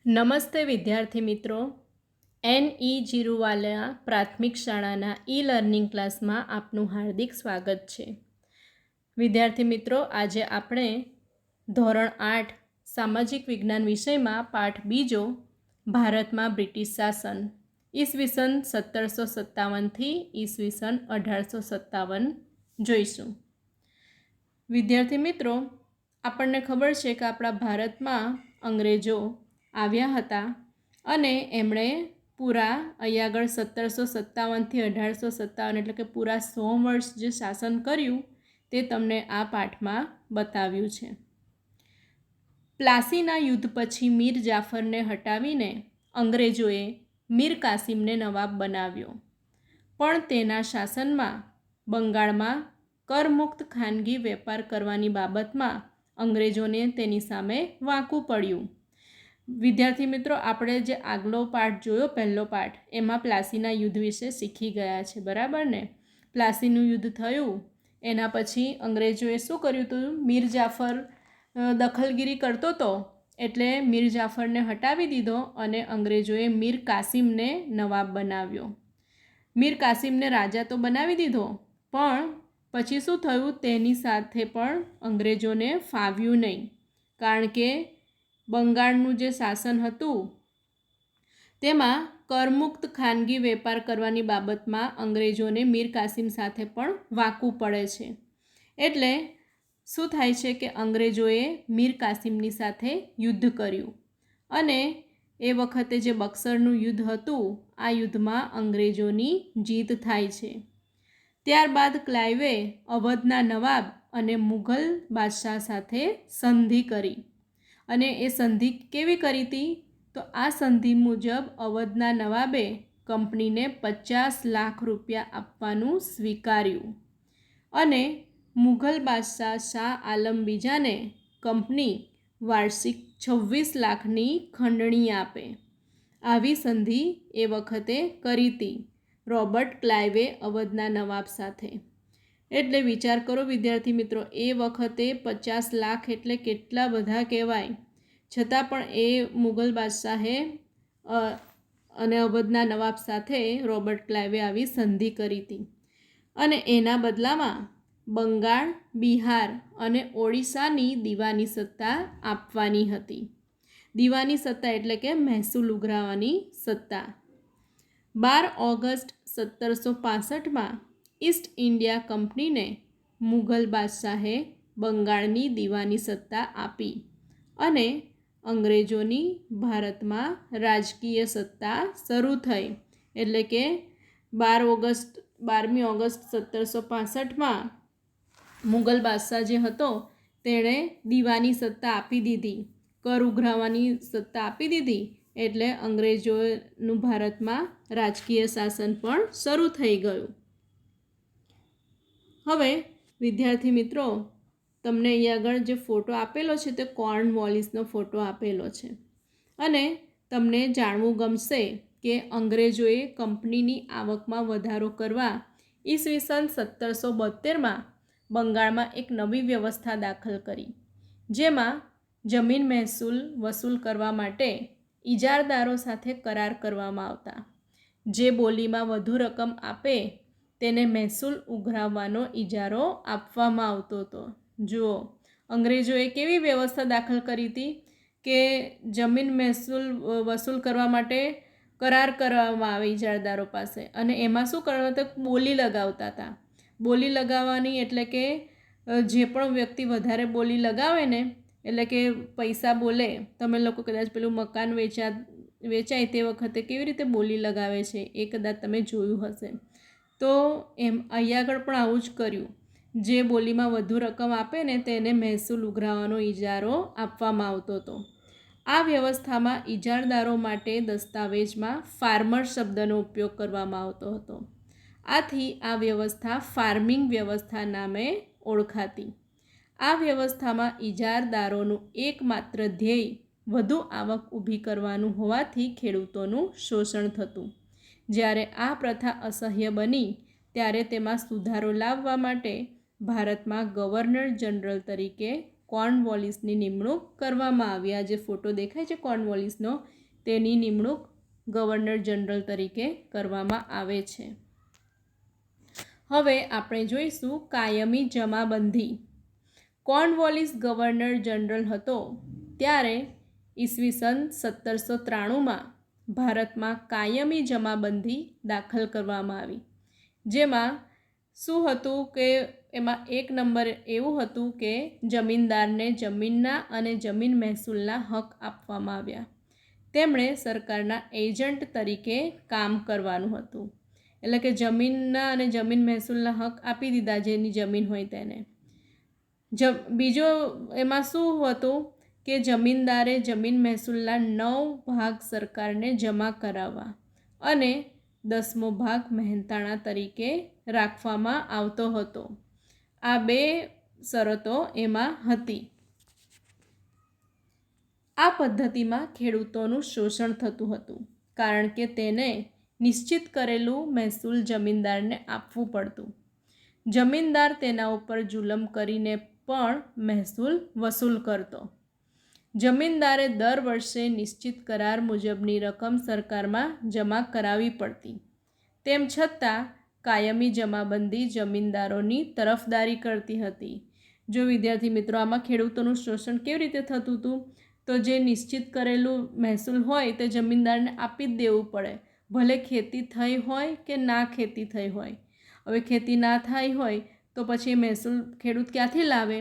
નમસ્તે વિદ્યાર્થી મિત્રો, NE જીરુવાલા પ્રાથમિક શાળાના લર્નિંગ ક્લાસમાં આપનું હાર્દિક સ્વાગત છે. વિદ્યાર્થી મિત્રો, આજે આપણે ધોરણ 8 સામાજિક વિજ્ઞાન વિષયમાં પાઠ બીજો ભારતમાં બ્રિટિશ શાસન ઈસવીસન 1757થી ઈસવીસન 1857 જોઈશું. વિદ્યાર્થી મિત્રો, આપણને ખબર છે કે આપણા ભારતમાં અંગ્રેજો આવ્યા હતા અને એમણે પૂરા અહીંયા આગળ 1757થી 1857 એટલે કે પૂરા 100 વર્ષ જે શાસન કર્યું તે તમને આ પાઠમાં બતાવ્યું છે. પ્લાસીના યુદ્ધ પછી મીર જાફરને હટાવીને અંગ્રેજોએ મીર કાસિમને નવાબ બનાવ્યો, પણ તેના શાસનમાં બંગાળમાં કરમુક્ત ખાનગી વેપાર કરવાની બાબતમાં અંગ્રેજોને તેની સામે વાંકું પડ્યું. વિદ્યાર્થી મિત્રો, આપણે જે આગલો પાઠ જોયો, પહેલો પાઠ, એમાં પ્લાસીના યુદ્ધ વિશે શીખી ગયા છે, બરાબર ને? પ્લાસીનું યુદ્ધ થયું એના પછી અંગ્રેજોએ શું કર્યું હતું? મીર જાફર દખલગીરી કરતો હતો એટલે મીર જાફરને હટાવી દીધો અને અંગ્રેજોએ મીર કાસિમને નવાબ બનાવ્યો. મીર કાસિમને રાજા તો બનાવી દીધો, પણ પછી શું થયું? તેની સાથે પણ અંગ્રેજોને ફાવ્યું નહીં, કારણ કે બંગાળનું જે શાસન હતું તેમાં કરમુક્ત ખાનગી વેપાર કરવાની બાબતમાં અંગ્રેજોને મીર કાસિમ સાથે પણ વાંકું પડે છે. એટલે શું થાય છે કે અંગ્રેજોએ મીર કાસિમની સાથે યુદ્ધ કર્યું અને એ વખતે જે બક્સરનું યુદ્ધ હતું, આ યુદ્ધમાં અંગ્રેજોની જીત થાય છે. ત્યારબાદ ક્લાઇવે અવધના નવાબ અને મુઘલ બાદશાહ સાથે સંધિ કરી અને એ સંધિ કેવી કરી હતી? તો આ સંધિ મુજબ અવધના નવાબે કંપનીને 50 લાખ રૂપિયા આપવાનું સ્વીકાર્યું અને મુઘલ બાદશાહ શાહ આલમ બીજાને કંપની વાર્ષિક 26 લાખની ખંડણી આપે. આવી સંધિ એ વખતે કરી હતી રોબર્ટ ક્લાઇવે અવધના નવાબ સાથે. એટલે વિચાર કરો વિદ્યાર્થી મિત્રો, એ વખતે 50 લાખ એટલે કેટલા બધા કહેવાય. છતાં પણ એ મુઘલ બાદશાહે અને અવધના નવાબ સાથે રોબર્ટ ક્લાઇવે આવી સંધિ કરી હતી અને એના બદલામાં બંગાળ, બિહાર અને ઓડિશાની દીવાની સત્તા આપવાની હતી. દીવાની સત્તા એટલે કે મહેસૂલ ઉઘરાવવાની સત્તા. 12 ઓગસ્ટ 1765માં ઈસ્ટ ઇન્ડિયા કંપનીને મુઘલ બાદશાહે બંગાળની દીવાની સત્તા આપી અને અંગ્રેજોની ભારતમાં રાજકીય સત્તા શરૂ થઈ. એટલે કે 12મી ઓગસ્ટ 1765માં મુઘલ બાદશાહ જે હતો તેણે દીવાની સત્તા આપી દીધી, કર ઉઘરાવવાની સત્તા આપી દીધી. એટલે અંગ્રેજોનું ભારતમાં રાજકીય શાસન પણ શરૂ થઈ ગયું. હવે વિદ્યાર્થી મિત્રો, તમને અહીંયા આગળ જે ફોટો આપેલો છે તે કોર્નવોલિસનો ફોટો આપેલો છે અને તમને જાણવું ગમશે કે અંગ્રેજોએ કંપનીની આવકમાં વધારો કરવા ઈસવીસન 1772માં બંગાળમાં એક નવી વ્યવસ્થા દાખલ કરી, જેમાં જમીન મહેસૂલ વસૂલ કરવા માટે ઇજારદારો સાથે કરાર કરવામાં આવતા. જે બોલીમાં વધુ રકમ આપે તેને મહેસૂલ ઉઘરાવવાનો ઇજારો આપવામાં આવતો હતો. જુઓ, અંગ્રેજોએ કેવી વ્યવસ્થા દાખલ કરી હતી કે જમીન મહેસૂલ વસૂલ કરવા માટે કરાર કરવામાં આવે ઇજારદારો પાસે અને એમાં શું કરવાનું હતું? બોલી લગાવતા હતા. બોલી લગાવવાની એટલે કે જે પણ વ્યક્તિ વધારે બોલી લગાવે ને, એટલે કે પૈસા બોલે, તમે લોકો કદાચ પેલું મકાન વેચાય તે વખતે કેવી રીતે બોલી લગાવે છે એ કદાચ તમે જોયું હશે. તો એમ અહીંયા આગળ પણ આવું જ કર્યું. જે બોલીમાં વધુ રકમ આપે ને તેને મહેસૂલ ઉઘરાવવાનો ઇજારો આપવામાં આવતો હતો. આ વ્યવસ્થામાં ઇજારદારો માટે દસ્તાવેજમાં ફાર્મર શબ્દનો ઉપયોગ કરવામાં આવતો હતો. આથી આ વ્યવસ્થા ફાર્મિંગ વ્યવસ્થા નામે ઓળખાતી. આ વ્યવસ્થામાં ઇજારદારોનું એકમાત્ર ધ્યેય વધુ આવક ઊભી કરવાનું હોવાથી ખેડૂતોનું શોષણ થતું. જ્યારે આ પ્રથા અસહ્ય બની ત્યારે તેમાં સુધારો લાવવા માટે ભારતમાં ગવર્નર જનરલ તરીકે કોર્નવોલિસની નિમણૂક કરવામાં આવી. આ જે ફોટો દેખાય છે કોર્નવોલિસનો, તેની નિમણૂક ગવર્નર જનરલ તરીકે કરવામાં આવે છે. હવે આપણે જોઈશું કાયમી જમાબંધી. કોર્નવોલિસ ગવર્નર જનરલ હતો ત્યારે ઈસવીસન 1793માં ભારતમાં કાયમી જમાબંધી દાખલ કરવામાં આવી. જેમાં શું હતું કે એમાં એક નંબર એવું હતું કે જમીનદારને જમીનના અને જમીન મહેસૂલના હક આપવામાં આવ્યા. તેમણે સરકારના એજન્ટ તરીકે કામ કરવાનું હતું. એટલે કે જમીનના અને જમીન મહેસૂલના હક આપી દીધા જેની જમીન હોય તેને. બીજો એમાં શું હતું કે જમીનદારે જમીન મહેસૂલના 9 ભાગ સરકારને જમા કરાવવા અને 10મો ભાગ મહેનતાણા તરીકે રાખવામાં આવતો હતો. આ 2 શરતો એમાં હતી. આ પદ્ધતિમાં ખેડૂતોનું શોષણ થતું હતું, કારણ કે તેને નિશ્ચિત કરેલું મહેસૂલ જમીનદારને આપવું પડતું. જમીનદાર તેના ઉપર જુલમ કરીને પણ મહેસૂલ વસૂલ કરતો. જમીનદારે દર વર્ષે નિશ્ચિત કરાર મુજબની રકમ સરકારમાં જમા કરાવવી પડતી. તેમ છતાં કાયમી જમાબંધી જમીનદારોની તરફદારી કરતી હતી. જો વિદ્યાર્થી મિત્રો, આમાં ખેડૂતોનું શોષણ કેવી રીતે થતું હતું? તો જે નિશ્ચિત કરેલું મહેસૂલ હોય તે જમીનદારને આપી જ દેવું પડે, ભલે ખેતી થઈ હોય કે ના ખેતી થઈ હોય. હવે ખેતી ના થઈ હોય તો પછી મહેસૂલ ખેડૂત ક્યાંથી લાવે?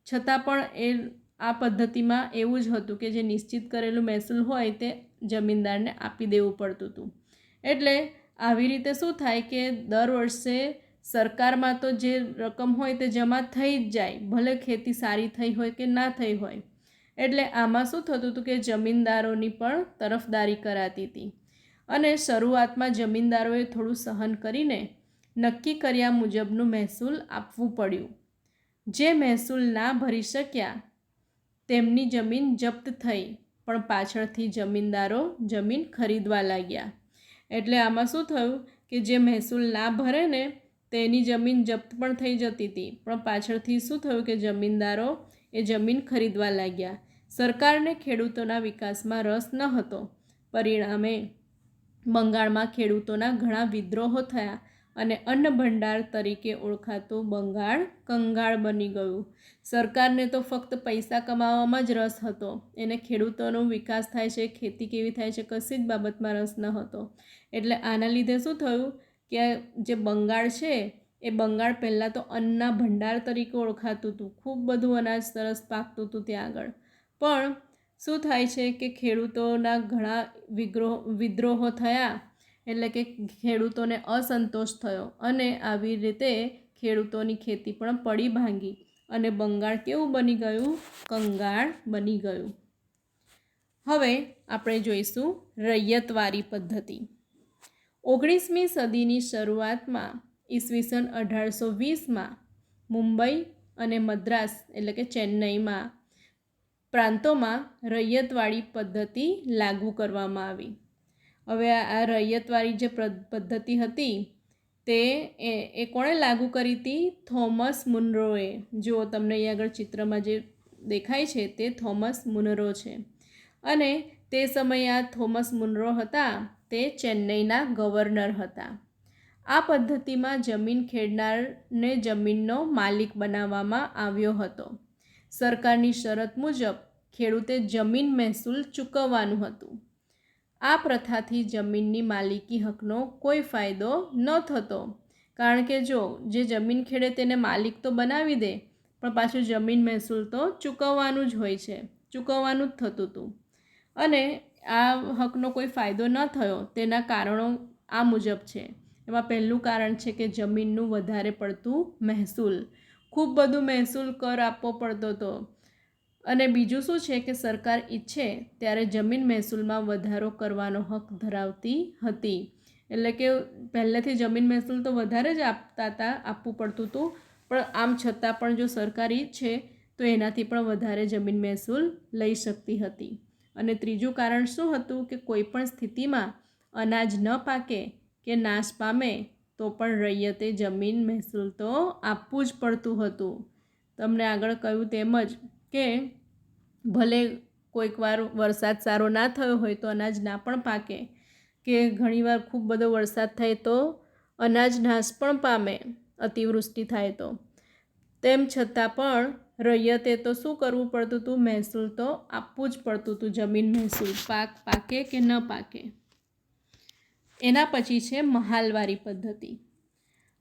છતાં પણ આ પદ્ધતિમાં એવું જ હતું કે જે નિશ્ચિત કરેલું મહેસૂલ હોય તે જમીનદારને આપી દેવું પડતું હતું. એટલે આવી રીતે શું થાય કે દર વર્ષે સરકારમાં તો જે રકમ હોય તે જમા થઈ જ જાય, ભલે ખેતી સારી થઈ હોય કે ના થઈ હોય. એટલે આમાં શું થતું હતું કે જમીનદારોની પણ તરફદારી કરાતી હતી. અને શરૂઆતમાં જમીનદારોએ થોડું સહન કરીને નક્કી કર્યા મુજબનું મહેસૂલ આપવું પડ્યું. જે મહેસૂલ ના ભરી શક્યા તેમની જમીન જપ્ત થઈ, પણ પાછળથી જમીનદારો જમીન ખરીદવા લાગ્યા. એટલે આમાં શું થયું કે જે મહેસૂલ ના ભરે ને તેની જમીન જપ્ત પણ થઈ જતી હતી, પણ પાછળથી શું થયું કે જમીનદારો એ જમીન ખરીદવા લાગ્યા. સરકારને ખેડૂતોના વિકાસમાં રસ ન હતો. પરિણામે બંગાળમાં ખેડૂતોના ઘણા વિદ્રોહો થયા અને અન્ન ભંડાર તરીકે ઓળખાતું બંગાળ કંગાળ બની ગયું. સરકારને તો ફક્ત પૈસા કમાવામાં જ રસ હતો. એને ખેડૂતોનો વિકાસ થાય છે, ખેતી કેવી થાય છે, કશી જ બાબતમાં રસ ન હતો. એટલે આના લીધે શું થયું કે જે બંગાળ છે એ બંગાળ પહેલાં તો અન્નના ભંડાર તરીકે ઓળખાતું હતું. ખૂબ બધું અનાજ સરસ પાકતું હતું ત્યાં આગળ. પણ શું થાય છે કે ખેડૂતોના ઘણા વિદ્રોહો થયા, એટલે કે ખેડૂતોને અસંતોષ થયો અને આવી રીતે ખેડૂતોની ખેતી પણ પડી ભાંગી અને બંગાળ કેવું બની ગયું? કંગાળ બની ગયું. હવે આપણે જોઈશું રૈયતવારી પદ્ધતિ. 19મી સદીની શરૂઆતમાં ઈસવીસન 1820માં મુંબઈ અને મદ્રાસ એટલે કે ચેન્નઈમાં પ્રાંતોમાં રૈયતવાળી પદ્ધતિ લાગુ કરવામાં આવી. હવે આ રૈયતવાળી જે પદ્ધતિ હતી તે એ કોણે લાગુ કરી હતી? થોમસ મુનરોએ. જો તમને અહીં આગળ ચિત્રમાં જે દેખાય છે તે થોમસ મુનરો છે. અને તે સમયે આ થોમસ મુનરો હતા તે ચેન્નઈના ગવર્નર હતા. આ પદ્ધતિમાં જમીન ખેડનારને જમીનનો માલિક બનાવવામાં આવ્યો હતો. સરકારની શરત મુજબ ખેડૂતે જમીન મહેસૂલ ચૂકવવાનું હતું. આ પ્રથાથી જમીનની માલિકી હકનો કોઈ ફાયદો ન થતો, કારણ કે જો જે જમીન ખેડે તેને માલિક તો બનાવી દે, પણ પાછું જમીન મહેસૂલ તો ચૂકવવાનું જ હોય છે, ચૂકવવાનું જ થતું હતું. અને આ હકનો કોઈ ફાયદો ન થયો. તેના કારણો આ મુજબ છે. એમાં પહેલું કારણ છે કે જમીનનું વધારે પડતું મહેસૂલ, ખૂબ બધું મહેસૂલ કર આપવો પડતો હતો. અને બીજું શું છે કે સરકાર ઈચ્છે ત્યારે જમીન મહેસૂલમાં વધારો કરવાનો હક ધરાવતી હતી. એટલે કે પહેલેથી જમીન મહેસૂલ તો વધારે જ આપતા હતા, આપવું પડતું હતું, પણ આમ છતાં પણ જો સરકાર ઈચ્છે તો એનાથી પણ વધારે જમીન મહેસૂલ લઈ શકતી હતી. અને ત્રીજું કારણ શું હતું કે કોઈ પણ સ્થિતિમાં અનાજ ન પાકે કે નાશ પામે તો પણ રૈયતે જમીન મહેસૂલ તો આપવું જ પડતું હતું. તમને આગળ કહ્યું તેમ જ કે ભલે કોઈક વાર વરસાદ સારો ના થયો હોય તો અનાજ ના પણ પાકે, કે ઘણીવાર ખૂબ બધો વરસાદ થાય તો અનાજ નાશ પણ પામે અતિવૃષ્ટિ થાય તો. તેમ છતાં પણ રૈયતે તો શું કરવું પડતું હતું? મહેસૂલ તો આપવું જ પડતું હતું, જમીન મહેસૂલ, પાક પાકે કે ન પાકે. એના પછી છે મહાલવારી પદ્ધતિ.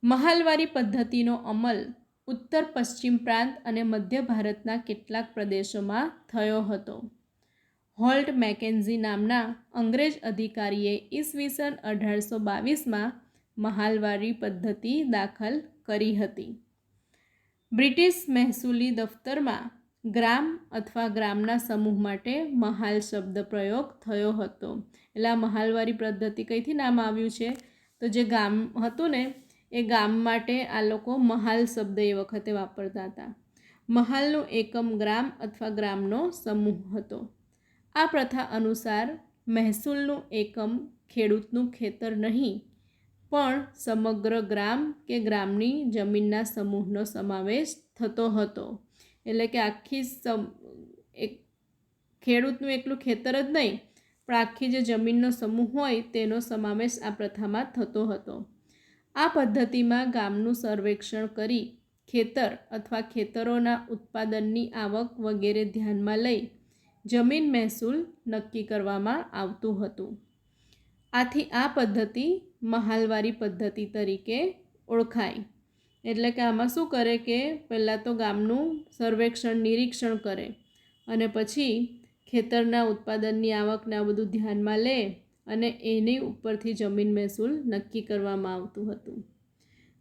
મહાલવારી પદ્ધતિનો અમલ ઉત્તર પશ્ચિમ પ્રાંત અને મધ્ય ભારતના કેટલાક પ્રદેશોમાં થયો હતો. હોલ્ટ મેકેન્ઝી નામના અંગ્રેજ અધિકારીએ ઈસવીસન 1822માં મહાલવારી પદ્ધતિ દાખલ કરી હતી. બ્રિટિશ મહેસૂલી દફતરમાં ગ્રામ અથવા ગ્રામના સમૂહ માટે મહાલ શબ્દ પ્રયોગ થયો હતો. એટલે આ મહાલવારી પદ્ધતિ કઈથી નામ આવ્યું છે? તો જે ગામ હતું ને એ ગામ માટે આ લોકો મહાલ શબ્દ એ વખતે વાપરતા હતા. મહાલનું એકમ ગ્રામ અથવા ગ્રામનો સમૂહ હતો. આ પ્રથા અનુસાર મહેસૂલનું એકમ ખેડૂતનું ખેતર નહીં પણ સમગ્ર ગ્રામ કે ગ્રામની જમીનના સમૂહનો સમાવેશ થતો હતો. એટલે કે આખી એક ખેડૂતનું એકલું ખેતર જ નહીં પણ આખી જે જમીનનો સમૂહ હોય તેનો સમાવેશ આ પ્રથામાં થતો હતો. આ પદ્ધતિમાં ગામનું સર્વેક્ષણ કરી ખેતર અથવા ખેતરોના ઉત્પાદનની આવક વગેરે ધ્યાનમાં લઈ જમીન મહેસૂલ નક્કી કરવામાં આવતું હતું. આથી આ પદ્ધતિ મહાલવારી પદ્ધતિ તરીકે ઓળખાય. એટલે કે આમાં શું કરે કે પહેલાં તો ગામનું સર્વેક્ષણ નિરીક્ષણ કરે અને પછી ખેતરના ઉત્પાદનની આવકને આ બધું ધ્યાનમાં લે અને એની ઉપરથી જમીન મહેસૂલ નક્કી કરવામાં આવતું હતું.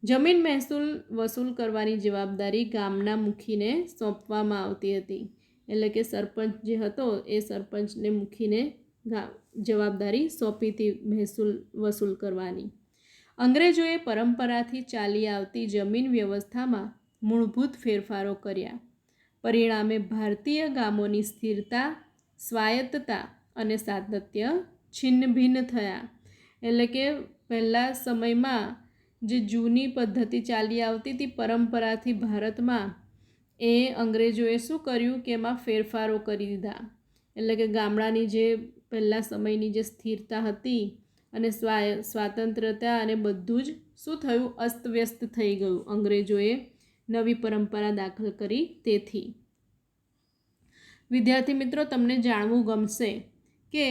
જમીન મહેસૂલ વસૂલ કરવાની જવાબદારી ગામના મુખીને સોંપવામાં આવતી હતી. એટલે કે સરપંચ જે હતો એ સરપંચને મુખીને જવાબદારી સોંપી હતી મહેસૂલ વસૂલ કરવાની. અંગ્રેજોએ પરંપરાથી ચાલી આવતી જમીન વ્યવસ્થામાં મૂળભૂત ફેરફારો કર્યા. પરિણામે ભારતીય ગામોની સ્થિરતા, સ્વાયત્તતા અને સાતત્ય છિન્ન ભિન્ન થયા. એટલે કે પહેલા સમયમાં જે જૂની પદ્ધતિ ચાલી આવતી હતી પરંપરાથી ભારતમાં, એ અંગ્રેજોએ શું કર્યું કે એમાં ફેરફારો કરી દીધા. એટલે કે ગામડાની જે પહેલા સમયની જે સ્થિરતા હતી અને સ્વાતંત્ર્યતા અને બધું જ શું થયું? અસ્તવ્યસ્ત થઈ ગયું. અંગ્રેજોએ નવી પરંપરા દાખલ કરી તેથી. વિદ્યાર્થી મિત્રો, તમને જાણવું ગમશે કે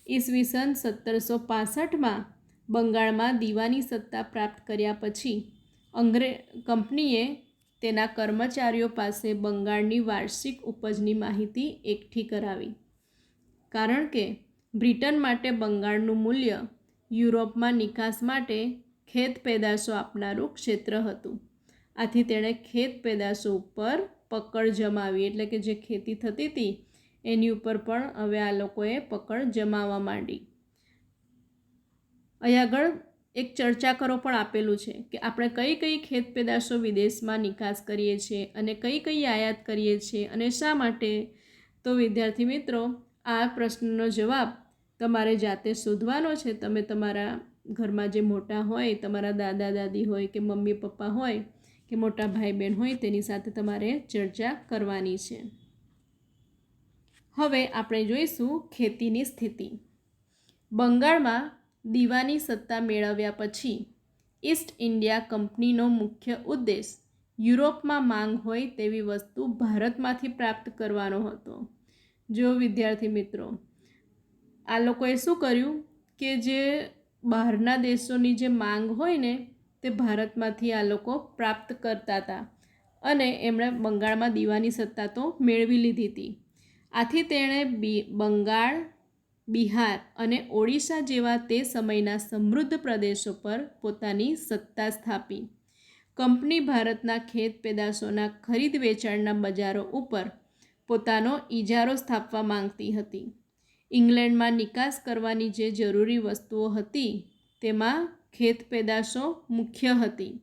ઈસવીસન 1765માં બંગાળમાં દીવાની સત્તા પ્રાપ્ત કર્યા પછી કંપનીએ તેના કર્મચારીઓ પાસે બંગાળની વાર્ષિક ઉપજની માહિતી એકઠી કરાવી. કારણ કે બ્રિટન માટે બંગાળનું મૂલ્ય યુરોપમાં નિકાસ માટે ખેત પેદાશો આપનારું ક્ષેત્ર હતું. આથી તેણે ખેત પેદાશો ઉપર પકડ જમાવી. એટલે કે જે ખેતી થતી હતી એની ઉપર પણ હવે આ લોકોએ પકડ જમાવવા માંડી. અહીં આગળ એક ચર્ચા કરો પણ આપેલું છે કે આપણે કઈ કઈ ખેત પેદાશો વિદેશમાં નિકાસ કરીએ છીએ અને કઈ કઈ આયાત કરીએ છીએ અને શા માટે. તો વિદ્યાર્થી મિત્રો, આ પ્રશ્નનો જવાબ તમારે જાતે શોધવાનો છે. તમે તમારા ઘરમાં જે મોટા હોય, તમારા દાદા દાદી હોય કે મમ્મી પપ્પા હોય કે મોટા ભાઈ બહેન હોય તેની સાથે તમારે ચર્ચા કરવાની છે. હવે આપણે જોઈશું ખેતીની સ્થિતિ. બંગાળમાં દીવાની સત્તા મેળવ્યા પછી ઈસ્ટ ઇન્ડિયા કંપનીનો મુખ્ય ઉદ્દેશ યુરોપમાં માંગ હોય તેવી વસ્તુ ભારતમાંથી પ્રાપ્ત કરવાનો હતો. જો વિદ્યાર્થી મિત્રો, આ લોકોએ શું કર્યું કે જે બહારના દેશોની જે માંગ હોય ને તે ભારતમાંથી આ લોકો પ્રાપ્ત કરતા હતા અને એમણે બંગાળમાં દીવાની સત્તા તો મેળવી લીધી હતી. આથી તેણે બંગાળ, બિહાર અને ઓડિશા જેવા તે સમયના સમૃદ્ધ પ્રદેશો પર પોતાની સત્તા સ્થાપી. કંપની ભારતના ખેત પેદાશોના ખરીદ વેચાણના બજારો ઉપર પોતાનો ઇજારો સ્થાપવા માંગતી હતી. ઇંગ્લેન્ડમાં નિકાસ કરવાની જે જરૂરી વસ્તુઓ હતી તેમાં ખેત પેદાશો મુખ્ય હતી.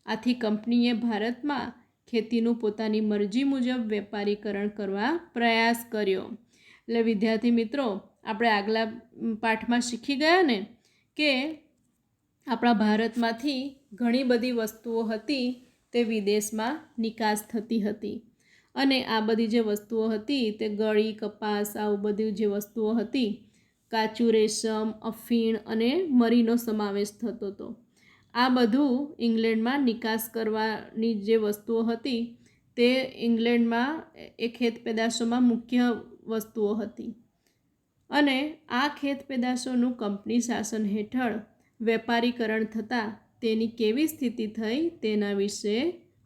આથી કંપનીએ ભારતમાં ખેતીનું પોતાની મરજી મુજબ વેપારીકરણ કરવા પ્રયાસ કર્યો. એટલે વિદ્યાર્થી મિત્રો, આપણે આગલા પાઠમાં શીખી ગયા ને કે આપણા ભારતમાંથી ઘણી બધી વસ્તુઓ હતી તે વિદેશમાં નિકાસ થતી હતી અને આ બધી જે વસ્તુઓ હતી તે ગળી, કપાસ, આવું બધી જે વસ્તુઓ હતી, કાચું રેશમ, અફીણ અને મરીનો સમાવેશ થતો હતો. આ બધું ઇંગ્લેન્ડમાં નિકાસ કરવાની જે વસ્તુઓ હતી તે ઇંગ્લેન્ડમાં એ ખેત પેદાશોમાં મુખ્ય વસ્તુઓ હતી. અને આ ખેત પેદાશોનું કંપની શાસન હેઠળ વેપારીકરણ થતાં તેની કેવી સ્થિતિ થઈ તેના વિશે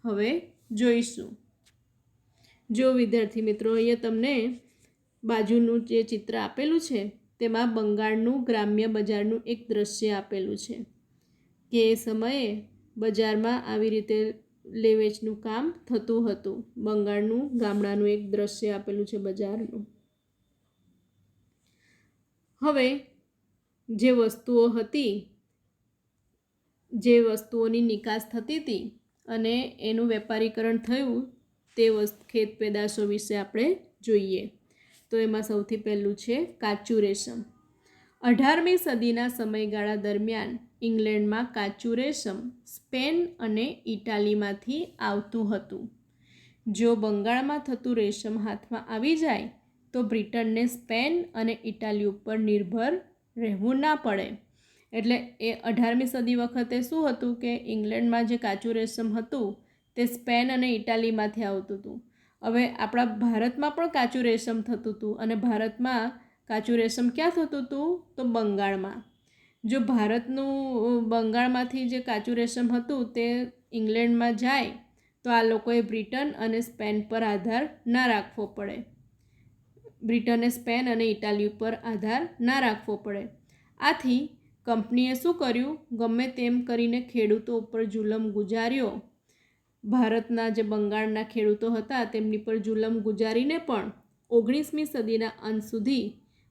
હવે જોઈશું. જો વિદ્યાર્થી મિત્રો, અહીંયા તમને બાજુનું જે ચિત્ર આપેલું છે તેમાં બંગાળનું ગ્રામ્ય બજારનું એક દ્રશ્ય આપેલું છે કે એ સમયે બજારમાં આવી રીતે લેવેચનું કામ થતું હતું. બંગાળનું ગામડાનું એક દ્રશ્ય આપેલું છે બજારનું. હવે જે વસ્તુઓ હતી, જે વસ્તુઓની નિકાસ થતી હતી અને એનું વેપારીકરણ થયું તે ખેત પેદાશો વિશે આપણે જોઈએ. તો એમાં સૌથી પહેલું છે કાચું રેશમ. 18મી સદીના સમયગાળા દરમિયાન ઇંગ્લેન્ડમાં કાચું રેશમ સ્પેન અને ઇટાલીમાંથી આવતું હતું. જો બંગાળમાં થતું રેશમ હાથમાં આવી જાય તો બ્રિટનને સ્પેન અને ઇટાલી ઉપર નિર્ભર રહેવું ના પડે. એટલે એ 18મી સદી વખતે શું હતું કે ઇંગ્લેન્ડમાં જે કાચું રેશમ હતું તે સ્પેન અને ઇટાલીમાંથી આવતું હતું. હવે આપણા ભારતમાં પણ કાચું રેશમ થતું હતું અને ભારતમાં કાચું રેશમ ક્યાં થતું હતું? તો બંગાળમાં. જો ભારતનું બંગાળમાંથી જે કાચું રેશમ હતું તે ઇંગ્લેન્ડમાં જાય તો આ લોકોએ બ્રિટન અને સ્પેન પર આધાર ના રાખવો પડે. બ્રિટને સ્પેન અને ઇટાલી ઉપર આધાર ના રાખવો પડે. આથી કંપનીએ શું કર્યું? ગમે તેમ કરીને ખેડૂતો ઉપર જુલમ ગુજાર્યો. ભારતના જે બંગાળના ખેડૂતો હતા તેમની પર જુલમ ગુજારીને પણ 19મી સદીના અંત સુધી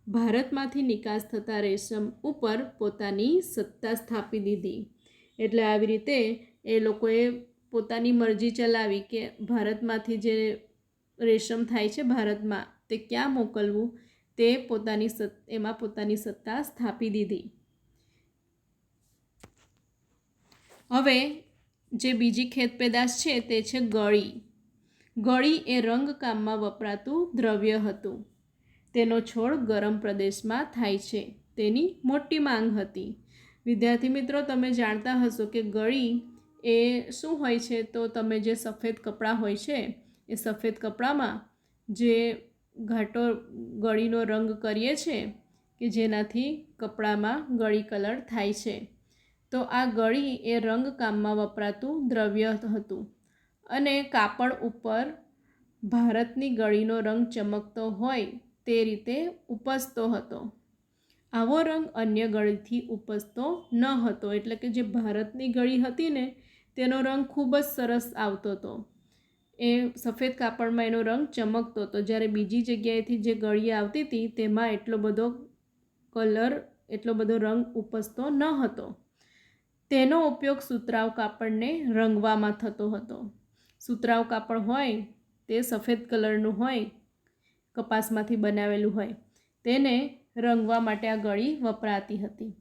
ભારતમાંથી નિકાસ થતા રેશમ ઉપર પોતાની સત્તા સ્થાપી દીધી. એટલે આવી રીતે એ લોકોએ પોતાની મરજી ચલાવી કે ભારતમાંથી જે રેશમ થાય છે ભારતમાં તે ક્યાં મોકલવું તે એમાં પોતાની સત્તા સ્થાપી દીધી. હવે જે બીજી ખેત પેદાશ છે તે છે ગળી. ગળી એ રંગકામમાં વપરાતું દ્રવ્ય હતું. તેનો છોડ ગરમ પ્રદેશમાં થાય છે. તેની મોટી માંગ હતી. વિદ્યાર્થી મિત્રો, તમે જાણતા હશો કે ગળી એ શું હોય છે? તો તમે જે સફેદ કપડાં હોય છે એ સફેદ કપડામાં જે ઘાટો ગળીનો રંગ કરીએ છીએ કે જેનાથી કપડામાં ગળી કલર થાય છે. તો આ ગળી એ રંગકામમાં વપરાતું દ્રવ્ય હતું અને કાપડ ઉપર ભારતની ગળીનો રંગ ચમકતો હોય તે રીતે ઉપસતો હતો. આવો રંગ અન્ય ગળીથી ઉપસતો ન હતો. એટલે કે જે ભારતની ગળી હતી ને તેનો રંગ ખૂબ જ સરસ આવતો હતો. એ સફેદ કાપડમાં એનો રંગ ચમકતો હતો. જ્યારે બીજી જગ્યાએથી જે ગળી આવતી હતી તેમાં એટલો બધો રંગ ઉપસતો ન હતો. તેનો ઉપયોગ સુતરાઉ કાપડને રંગવામાં થતો હતો. સુતરાઉ કાપડ હોય તે સફેદ કલરનું હોય, કપાસમાંથી બનાવેલું હોય, તેને રંગવા માટે આ ગળી વપરાતી હતી.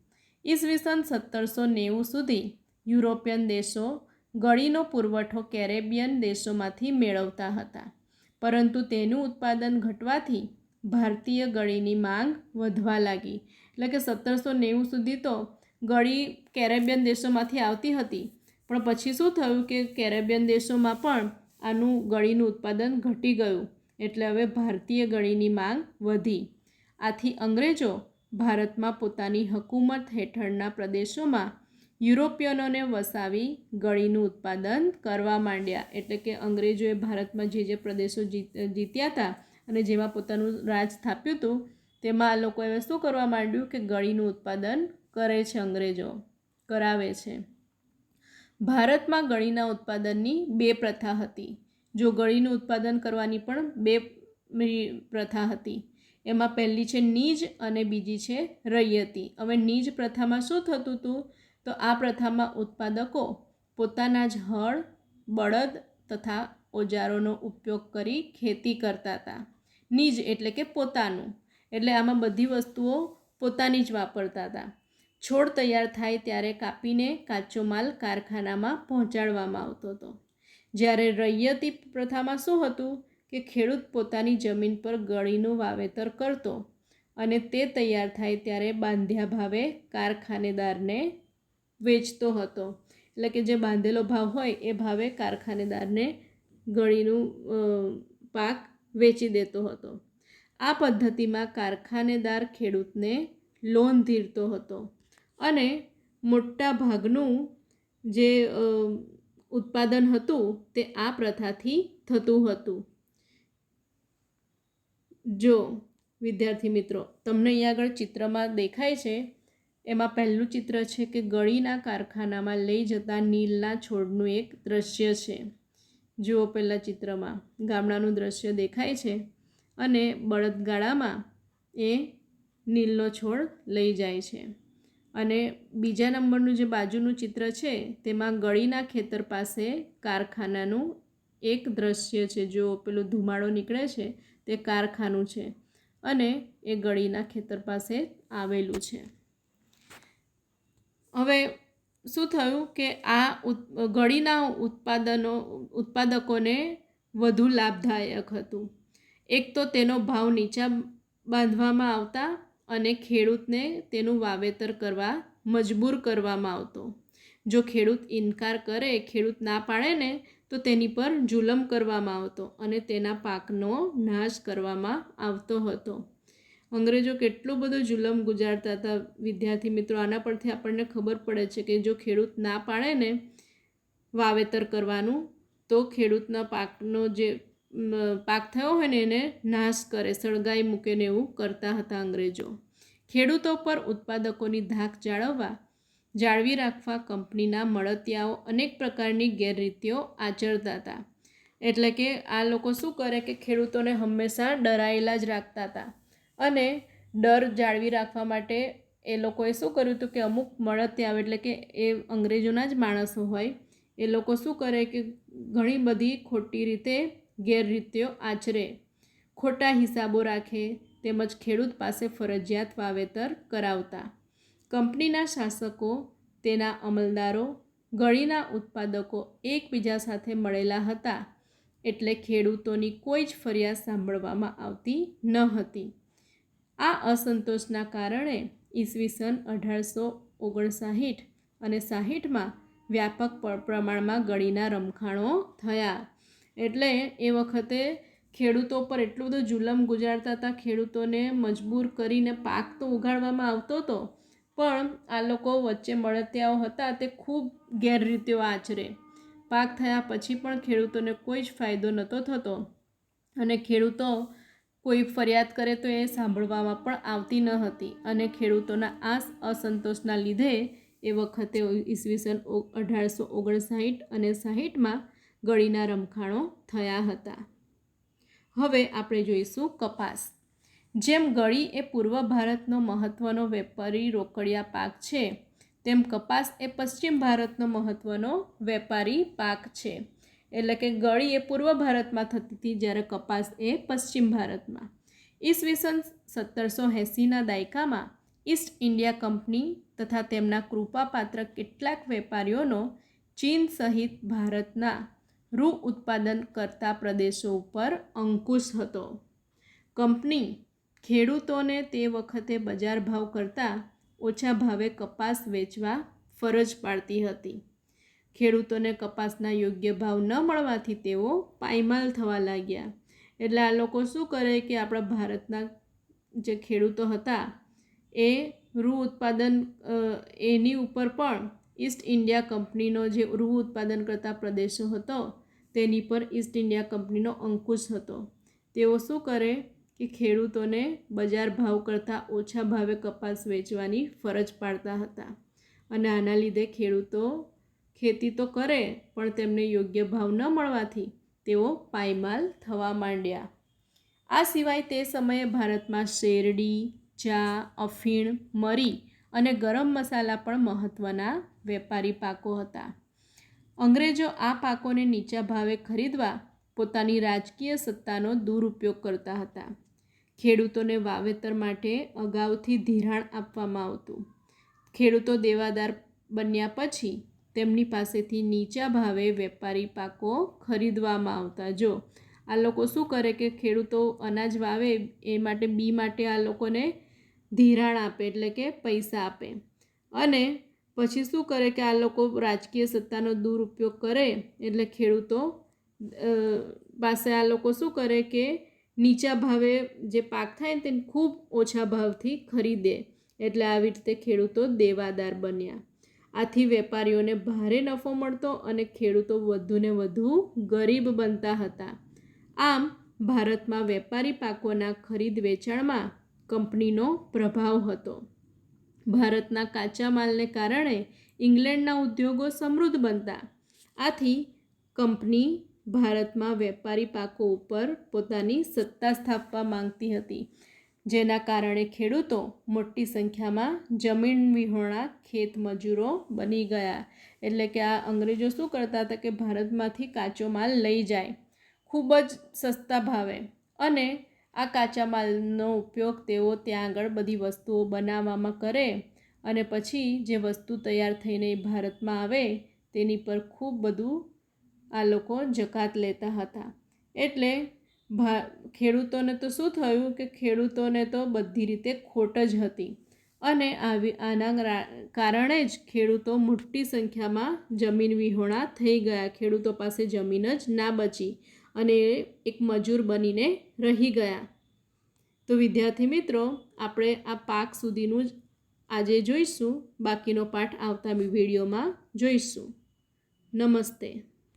ઈસવીસન 1790 સુધી યુરોપિયન દેશો ગળીનો પુરવઠો કેરેબિયન દેશોમાંથી મેળવતા હતા. પરંતુ તેનું ઉત્પાદન ઘટવાથી ભારતીય ગળીની માંગ વધવા લાગી. એટલે કે 1790 સુધી તો ગળી કેરેબિયન દેશોમાંથી આવતી હતી, પણ પછી શું થયું કે કેરેબિયન દેશોમાં પણ આનું ગળીનું ઉત્પાદન ઘટી ગયું. એટલે હવે ભારતીય ગળીની માંગ વધી. આથી અંગ્રેજો ભારતમાં પોતાની હકૂમત હેઠળના પ્રદેશોમાં યુરોપિયનોને વસાવી ગળીનું ઉત્પાદન કરવા માંડ્યા. એટલે કે અંગ્રેજોએ ભારતમાં જે પ્રદેશો જીત્યા હતા અને જેમાં પોતાનું રાજ સ્થાપ્યું હતું તેમાં આ લોકોએ શું કરવા માંડ્યું કે ગળીનું ઉત્પાદન કરે છે, અંગ્રેજો કરાવે છે. ભારતમાં ગળીના ઉત્પાદનની બે પ્રથા હતી. જો ગળીનું ઉત્પાદન કરવાની પણ બે પ્રથા હતી. એમાં પહેલી છે નીજ અને બીજી છે રૈયતી. હવે નીજ પ્રથામાં શું થતું હતું? તો આ પ્રથામાં ઉત્પાદકો પોતાના જ હળ, બળદ તથા ઓજારોનો ઉપયોગ કરી ખેતી કરતા હતા. નીજ એટલે કે પોતાનું. એટલે આમાં બધી વસ્તુઓ પોતાની જ વાપરતા હતા. છોડ તૈયાર થાય ત્યારે કાપીને કાચો માલ કારખાનામાં પહોંચાડવામાં આવતો હતો. જ્યારે રૈયતી પ્રથામાં શું હતું કે ખેડૂત પોતાની જમીન પર ગળીનું વાવેતર કરતો અને તે તૈયાર થાય ત્યારે બાંધ્યા ભાવે કારખાનેદારને વેચતો હતો. એટલે કે જે બાંધેલો ભાવ હોય એ ભાવે કારખાનેદારને ગળીનું પાક વેચી દેતો હતો. આ પદ્ધતિમાં કારખાનેદાર ખેડૂતને લોન ધીરતો હતો અને મોટા ભાગનું જે ઉત્પાદન હતું તે આ પ્રથાથી થતું હતું. જો વિદ્યાર્થી મિત્રો તમને અહીંયા આગળ ચિત્રમાં દેખાય છે, એમાં પહેલું ચિત્ર છે કે ગળીના કારખાનામાં લઈ જતા નીલના છોડનું એક દ્રશ્ય છે. જુઓ, પહેલાં ચિત્રમાં ગામડાનું દ્રશ્ય દેખાય છે અને બળદગાડામાં એ નીલનો છોડ લઈ જાય છે. અને બીજા નંબરનું જે બાજુનું ચિત્ર છે તેમાં ગળીના ખેતર પાસે કારખાનાનું એક દ્રશ્ય છે. જો પેલો ધુમાડો નીકળે છે તે કારખાનું છે અને એ ગળીના ખેતર પાસે આવેલું છે. હવે શું થયું કે આ ગળીના ઉત્પાદકોને વધુ લાભદાયક હતું. એક તો તેનો ભાવ નીચા બાંધવામાં આવતા અને ખેડૂતને તેનું વાવેતર કરવા મજબૂર કરવામાં આવતો. જો ખેડૂત ઇનકાર કરે, ખેડૂત ના પાડે ને, તો તેની પર જુલમ કરવામાં આવતો અને તેના પાકનો નાશ કરવામાં આવતો હતો. અંગ્રેજો કેટલું બધું જુલમ ગુજારતા હતા વિદ્યાર્થી મિત્રો. આના પરથી આપણને ખબર પડે છે કે જો ખેડૂત ના પાડે ને વાવેતર કરવાનું, તો ખેડૂતના પાકનો જે પાક થયો હોય ને એને નાશ કરે, સળગાઈ મૂકે ને એવું કરતા હતા અંગ્રેજો. ખેડૂતો પર ઉત્પાદકોની ધાક જાળવી રાખવા કંપનીના મળતિયાઓ અનેક પ્રકારની ગેરરીતિઓ આચરતા હતા. એટલે કે આ લોકો શું કરે કે ખેડૂતોને હંમેશા ડરાયેલા જ રાખતા હતા અને ડર જાળવી રાખવા માટે એ લોકોએ શું કર્યું હતું કે અમુક મળતિયાઓ, એટલે કે એ અંગ્રેજોના જ માણસો હોય, એ લોકો શું કરે કે ઘણી બધી ખોટી રીતે ગેરરીતિઓ આચરે, ખોટા હિસાબો રાખે, તેમજ ખેડૂત પાસે ફરજિયાત વાવેતર કરાવતા. કંપનીના શાસકો, તેના અમલદારો, ગળીના ઉત્પાદકો એકબીજા સાથે મળેલા હતા, એટલે ખેડૂતોની કોઈ જ ફરિયાદ સાંભળવામાં આવતી ન હતી. આ અસંતોષના કારણે ઈસવીસન 1859 અને 60માં વ્યાપક પ્રમાણમાં ગળીના રમખાણો થયા. એટલે એ વખતે ખેડૂતો પર એટલું બધું જુલમ ગુજારતા હતા. ખેડૂતોને મજબૂર કરીને પાક તો ઉગાડવામાં આવતો હતો, પણ આ લોકો વચ્ચે મળતિયાઓ હતા તે ખૂબ ગેરરીતિઓ આચરે. પાક થયા પછી પણ ખેડૂતોને કોઈ જ ફાયદો નહોતો થતો અને ખેડૂતો કોઈ ફરિયાદ કરે તો એ સાંભળવામાં પણ આવતી ન હતી. અને ખેડૂતોના આ અસંતોષના લીધે એ વખતે ઈસવીસન 1859 અને 60માં ગળીના રમખાણો થયા હતા. હવે આપણે જોઈશું કપાસ. જેમ ગળી એ પૂર્વ ભારતનો મહત્ત્વનો વેપારી રોકડિયા પાક છે, તેમ કપાસ એ પશ્ચિમ ભારતનો મહત્ત્વનો વેપારી પાક છે. એટલે કે ગળી એ પૂર્વ ભારતમાં થતી હતી, જ્યારે કપાસ એ પશ્ચિમ ભારતમાં. ઈસવીસન 1780ના દાયકામાં ઈસ્ટ ઇન્ડિયા કંપની તથા તેમના કૃપાપાત્ર કેટલાક વેપારીઓનો ચીન સહિત ભારતના રૂ ઉત્પાદન કરતા પ્રદેશો ઉપર અંકુશ હતો. કંપની ખેડૂતોને તે વખતે બજાર ભાવ કરતાં ઓછા ભાવે કપાસ વેચવા ફરજ પાડતી હતી. ખેડૂતોને કપાસના યોગ્ય ભાવ ન મળવાથી તેઓ પાયમાલ થવા લાગ્યા. એટલે આ લોકો શું કરે કે આપણા ભારતના જે ખેડૂતો હતા એ રૂ ઉત્પાદન એની ઉપર પણ ઈસ્ટ ઇન્ડિયા કંપનીનો જે રૂ ઉત્પાદન કરતા પ્રદેશો હતો તેની પર ઈસ્ટ ઇન્ડિયા કંપનીનો અંકુશ હતો. તેઓ શું કરે કે ખેડૂતોને બજાર ભાવ કરતાં ઓછા ભાવે કપાસ વેચવાની ફરજ પાડતા હતા અને આના લીધે ખેડૂતો ખેતી તો કરે પણ તેમને યોગ્ય ભાવ ન મળવાથી તેઓ પાયમાલ થવા માંડ્યા. આ સિવાય તે સમયે ભારતમાં શેરડી, ચા, અફીણ, મરી અને ગરમ મસાલા પણ મહત્ત્વના વેપારી પાકો હતા. અંગ્રેજો આ પાકોને નીચા ભાવે ખરીદવા પોતાની રાજકીય સત્તાનો દુરુપયોગ કરતા હતા. ખેડૂતોને વાવેતર માટે અગાઉથી ધિરાણ આપવામાં આવતું. ખેડૂતો દેવાદાર બન્યા પછી તેમની પાસેથી નીચા ભાવે વેપારી પાકો ખરીદવામાં આવતા. જો આ લોકો શું કરે કે ખેડૂતો અનાજ વાવે એ માટે બી માટે આ લોકોને ધિરાણ આપે, એટલે કે પૈસા આપે. અને પછી શું કરે કે આ લોકો રાજકીય સત્તાનો દુરુપયોગ કરે, એટલે ખેડૂતો પાસે આ લોકો શું કરે કે નીચા ભાવે જે પાક થાય ને તેને ખૂબ ઓછા ભાવથી ખરીદે, એટલે આવી રીતે ખેડૂતો દેવાદાર બન્યા. આથી વેપારીઓને ભારે નફો મળતો અને ખેડૂતો વધુને વધુ ગરીબ બનતા હતા. આમ ભારતમાં વેપારી પાકોના ખરીદ વેચાણમાં કંપનીનો પ્રભાવ હતો. ભારતના કાચા માલને કારણે ઇંગ્લેન્ડના ઉદ્યોગો સમૃદ્ધ બનતા. આથી કંપની ભારતમાં વેપારી પાકો ઉપર પોતાની સત્તા સ્થાપવા માંગતી હતી, જેના કારણે ખેડૂતો મોટી સંખ્યામાં જમીન વિહોણા ખેત મજૂરો બની ગયા. એટલે કે આ અંગ્રેજો શું કરતા હતા કે ભારતમાંથી કાચો માલ લઈ જાય ખૂબ જ સસ્તા ભાવે, અને આ કાચા માલનો ઉપયોગ તેઓ ત્યાં આગળ બધી વસ્તુઓ બનાવવામાં કરે, અને પછી જે વસ્તુ તૈયાર થઈને ભારતમાં આવે તેની પર ખૂબ બધું આ લોકો જકાત લેતા હતા. એટલે ખેડૂતોને તો શું થયું કે ખેડૂતોને તો બધી રીતે ખોટ જ હતી, અને આના કારણે જ ખેડૂતો મોટી સંખ્યામાં જમીન વિહોણા થઈ ગયા. ખેડૂતો પાસે જમીન જ ના બચી અને એક મજૂર બનીને રહી ગયા. તો વિદ્યાર્થી મિત્રો, આપણે આ પાક સુધીનું જ આજે જોઈશું. બાકીનો પાઠ આવતા વિડીયોમાં જોઈશું. નમસ્તે.